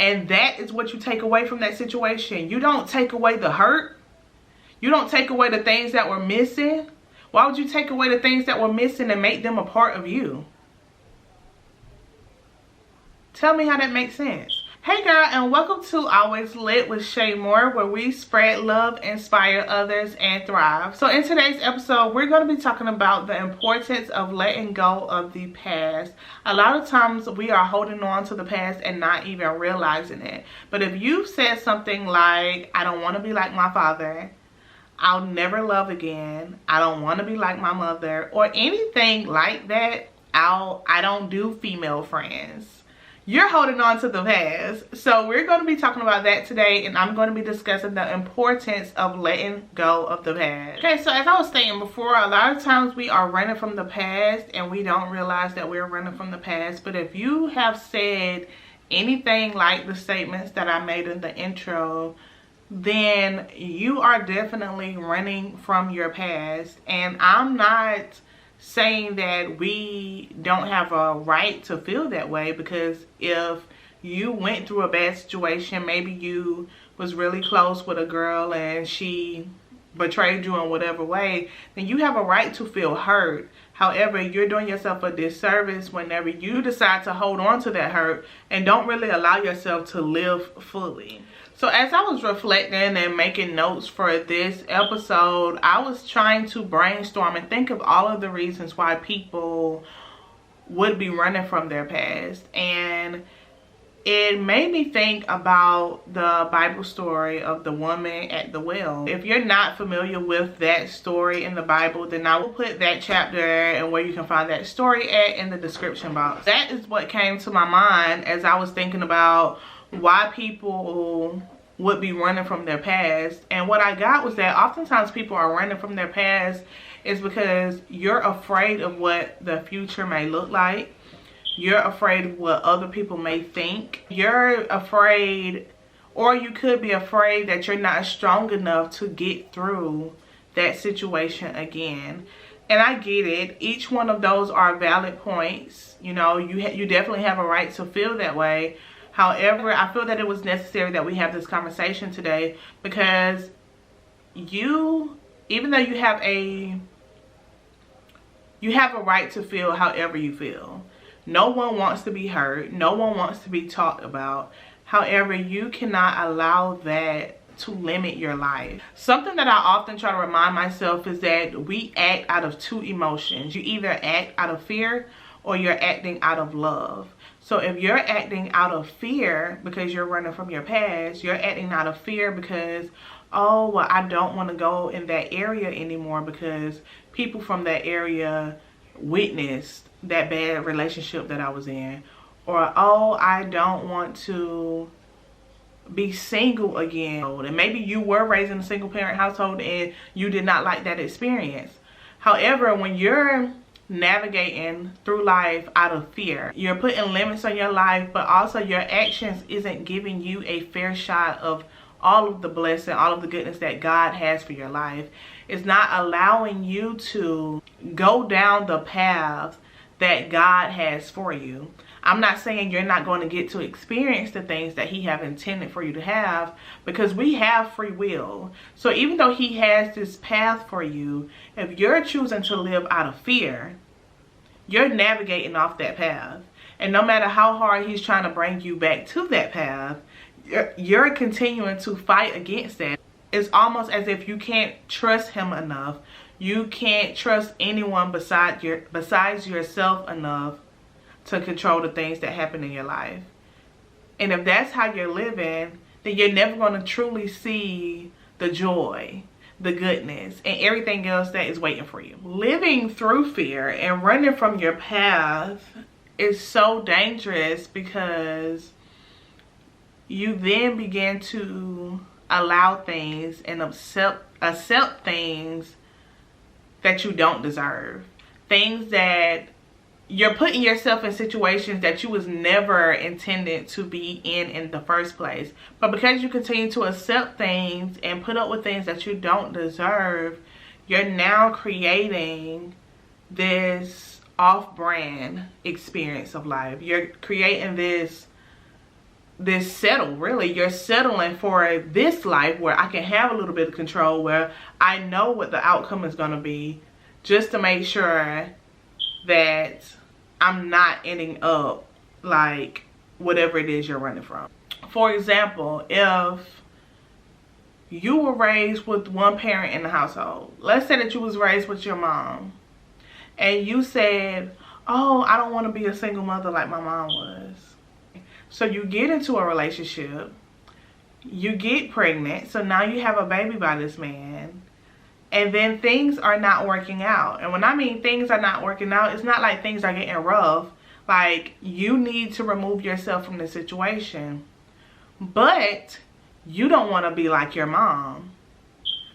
And that is what you take away from that situation. You don't take away the hurt. You don't take away the things that were missing. Why would you take away the things that were missing and make them a part of you? Tell me how that makes sense. Hey girl, and welcome to Always Lit with shayyy.moore, where we spread love, inspire others, and thrive. So in today's episode, we're going to be talking about the importance of letting go of the past. A lot of times we are holding on to the past and not even realizing it. But if you said something like, I don't want to be like my father, I'll never love again, I don't want to be like my mother, or anything like that, I don't do female friends. You're holding on to the past. So we're going to be talking about that today, and I'm going to be discussing the importance of letting go of the past. Okay, so as I was saying before, a lot of times we are running from the past and we don't realize that we're running from the past. But if you have said anything like the statements that I made in the intro, then you are definitely running from your past. And I'm not saying that we don't have a right to feel that way, because if you went through a bad situation, maybe you was really close with a girl and she betrayed you in whatever way, then you have a right to feel hurt. However, you're doing yourself a disservice whenever you decide to hold on to that hurt and don't really allow yourself to live fully. So as I was reflecting and making notes for this episode, I was trying to brainstorm and think of all of the reasons why people would be running from their past. And it made me think about the Bible story of the woman at the well. If you're not familiar with that story in the Bible, then I will put that chapter and where you can find that story at in the description box. That is what came to my mind as I was thinking about why people would be running from their past. And what I got was that oftentimes people are running from their past is because you're afraid of what the future may look like. You're afraid of what other people may think. You're afraid, or you could be afraid that you're not strong enough to get through that situation again. And I get it. Each one of those are valid points. You know, you definitely have a right to feel that way. However, I feel that it was necessary that we have this conversation today, because even though you have a right to feel however you feel. No one wants to be hurt. No one wants to be talked about. However, you cannot allow that to limit your life. Something that I often try to remind myself is that we act out of two emotions. You either act out of fear or you're acting out of love. So if you're acting out of fear because you're running from your past, you're acting out of fear because, oh, well, I don't want to go in that area anymore because people from that area witnessed that bad relationship that I was in. Or, oh, I don't want to be single again. And maybe you were raised in a single parent household and you did not like that experience. However, when you're navigating through life out of fear, you're putting limits on your life, but also your actions isn't giving you a fair shot of all of the blessing, all of the goodness that God has for your life. It's not allowing you to go down the path that God has for you. I'm not saying you're not going to get to experience the things that He have intended for you to have, because we have free will. So even though He has this path for you, if you're choosing to live out of fear, you're navigating off that path. And no matter how hard He's trying to bring you back to that path, you're continuing to fight against that. It's almost as if you can't trust Him enough. You can't trust anyone besides yourself enough to control the things that happen in your life. And if that's how you're living, then you're never going to truly see the joy, the goodness, and everything else that is waiting for you. Living through fear and running from your path is so dangerous, because you then begin to allow things and accept things that you don't deserve. Things that you're putting yourself in situations that you was never intended to be in the first place. But because you continue to accept things and put up with things that you don't deserve, you're now creating this off-brand experience of life. You're creating this this settle. Really, you're settling for this life where I can have a little bit of control, where I know what the outcome is going to be, just to make sure that I'm not ending up like whatever it is you're running from. For example, if you were raised with one parent in the household, let's say that you was raised with your mom, and you said, oh, I don't want to be a single mother like my mom was. So you get into a relationship, you get pregnant, so now you have a baby by this man, and then things are not working out. And when I mean things are not working out, it's not like things are getting rough. Like, you need to remove yourself from the situation, but you don't want to be like your mom.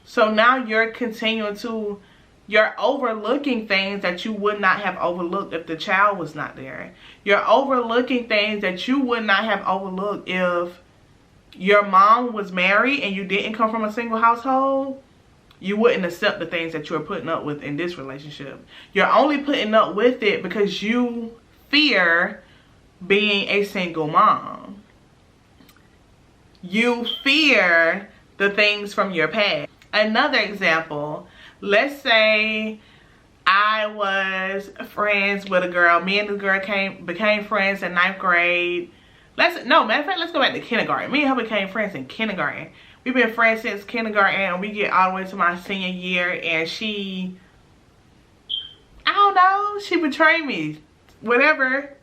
So now you're continuing to, you're overlooking things that you would not have overlooked if the child was not there. You're overlooking things that you would not have overlooked if your mom was married and you didn't come from a single household. You wouldn't accept the things that you're putting up with in this relationship. You're only putting up with it because you fear being a single mom. You fear the things from your past. Another example, let's say I was friends with a girl. Me and the girl became friends in 9th grade. Matter of fact, let's go back to kindergarten. Me and her became friends in kindergarten. We've been friends since kindergarten, and we get all the way to my senior year, and she, I don't know, she betrayed me. Whatever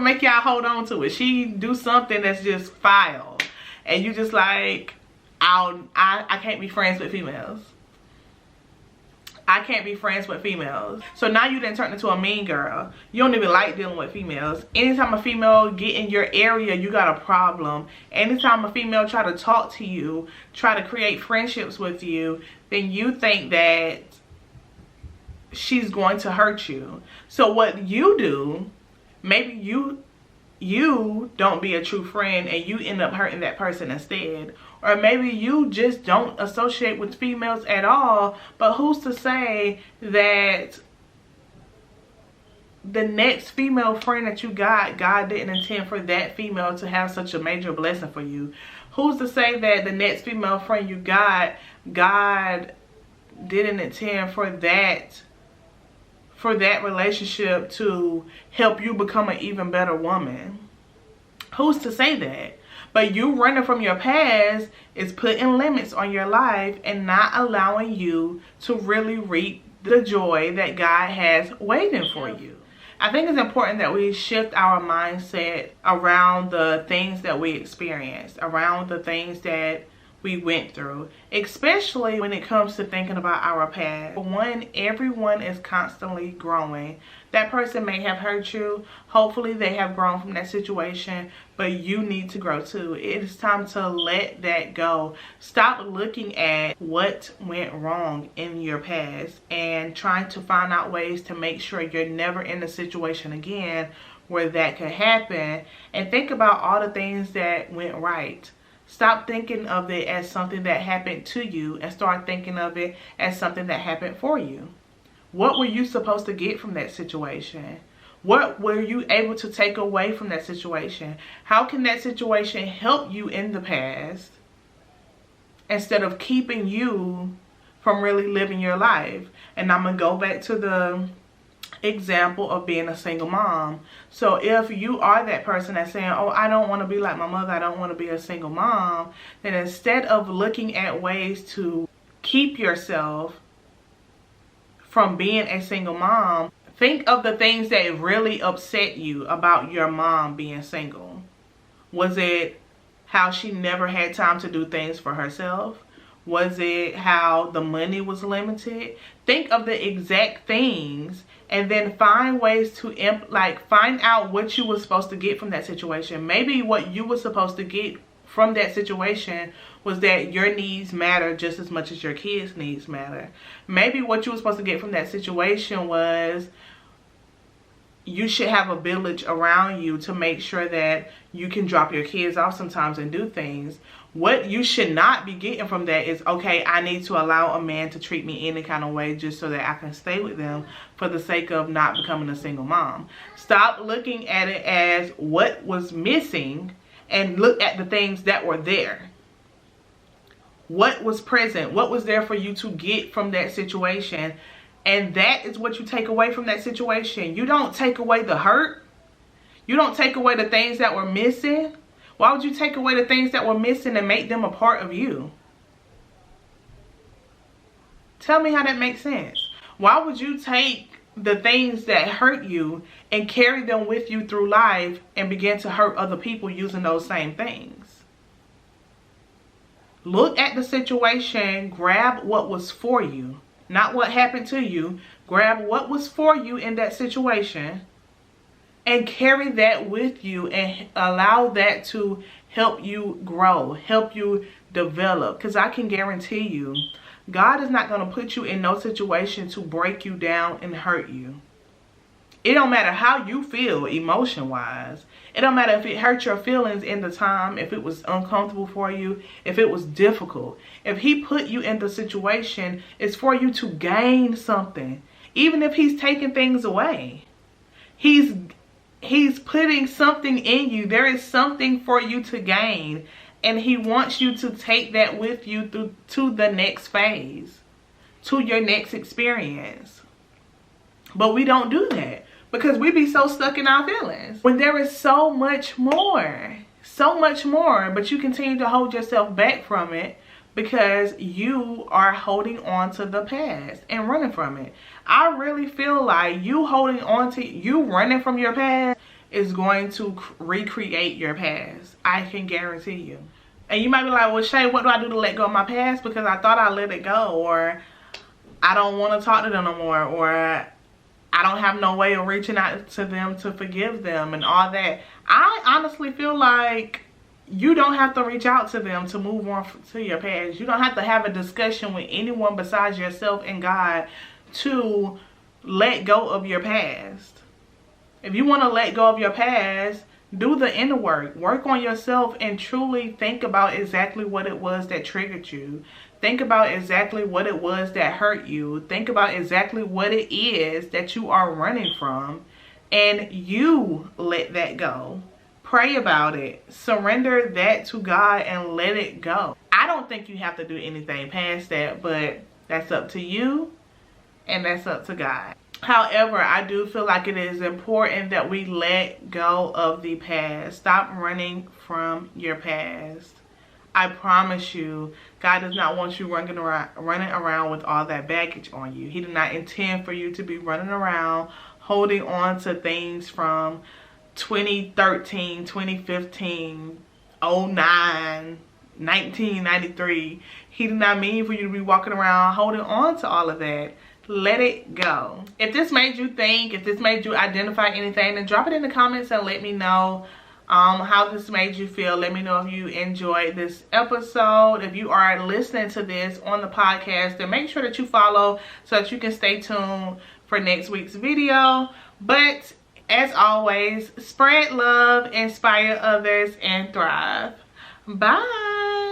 make y'all hold on to it. She do something that's just foul, and you just like, I can't be friends with females. I can't be friends with females. So now you done turned into a mean girl. You don't even like dealing with females. Anytime a female get in your area, you got a problem. Anytime a female try to talk to you, try to create friendships with you, then you think that she's going to hurt you. So what you do, maybe you don't be a true friend and you end up hurting that person instead. Or maybe you just don't associate with females at all, but who's to say that the next female friend that you got, God didn't intend for that female to have such a major blessing for you? Who's to say that the next female friend you got, God didn't intend for that relationship to help you become an even better woman? Who's to say that? But you running from your past is putting limits on your life and not allowing you to really reap the joy that God has waiting for you. I think it's important that we shift our mindset around the things that we experienced, around the things that we went through, especially when it comes to thinking about our past. One, everyone is constantly growing. That person may have hurt you. Hopefully they have grown from that situation, but you need to grow too. It is time to let that go. Stop looking at what went wrong in your past and trying to find out ways to make sure you're never in a situation again where that could happen, and think about all the things that went right. Stop thinking of it as something that happened to you and start thinking of it as something that happened for you. What were you supposed to get from that situation? What were you able to take away from that situation? How can that situation help you in the past instead of keeping you from really living your life? And I'm going to go back to the example of being a single mom. So if you are that person that's saying, oh, I don't want to be like my mother, I don't want to be a single mom, then instead of looking at ways to keep yourself from being a single mom, think of the things that really upset you about your mom being single. Was it how she never had time to do things for herself? Was it how the money was limited? Think of the exact things and then find ways to find out what you were supposed to get from that situation. Maybe what you were supposed to get from that situation was that your needs matter just as much as your kids' needs matter. Maybe what you were supposed to get from that situation was you should have a village around you to make sure that you can drop your kids off sometimes and do things. What you should not be getting from that is, okay, I need to allow a man to treat me any kind of way just so that I can stay with them for the sake of not becoming a single mom. Stop looking at it as what was missing and look at the things that were there. What was present? What was there for you to get from that situation? And that is what you take away from that situation. You don't take away the hurt. You don't take away the things that were missing. Why would you take away the things that were missing and make them a part of you? Tell me how that makes sense. Why would you take the things that hurt you and carry them with you through life and begin to hurt other people using those same things? Look at the situation, grab what was for you, not what happened to you. Grab what was for you in that situation and carry that with you and allow that to help you grow, help you develop. Because I can guarantee you, God is not going to put you in no situation to break you down and hurt you. It don't matter how you feel emotion-wise. It don't matter if it hurt your feelings in the time, if it was uncomfortable for you, if it was difficult. If he put you in the situation, it's for you to gain something. Even if he's taking things away. He's putting something in you. There is something for you to gain. And he wants you to take that with you to the next phase. To your next experience. But we don't do that. Because we be so stuck in our feelings. When there is so much more. So much more. But you continue to hold yourself back from it. Because you are holding on to the past. And running from it. I really feel like you running from your past is going to recreate your past. I can guarantee you. And you might be like, well, Shay, what do I do to let go of my past? Because I thought I let it go. Or I don't want to talk to them no more. Or I don't have no way of reaching out to them to forgive them and all that. I honestly feel like you don't have to reach out to them to move on to your past. You don't have to have a discussion with anyone besides yourself and God to let go of your past. If you want to let go of your past, do the inner work. Work on yourself and truly think about exactly what it was that triggered you. Think about exactly what it was that hurt you. Think about exactly what it is that you are running from. And you let that go. Pray about it. Surrender that to God and let it go. I don't think you have to do anything past that, but that's up to you and that's up to God. However, I do feel like it is important that we let go of the past. Stop running from your past. I promise you, God does not want you running around with all that baggage on you. He did not intend for you to be running around holding on to things from 2013, 2015, 09, 1993. He did not mean for you to be walking around holding on to all of that. Let it go. If this made you think, if this made you identify anything, then drop it in the comments and let me know how this made you feel. Let me know if you enjoyed this episode. If you are listening to this on the podcast, then make sure that you follow so that you can stay tuned for next week's video. But as always, spread love, inspire others, and thrive. Bye.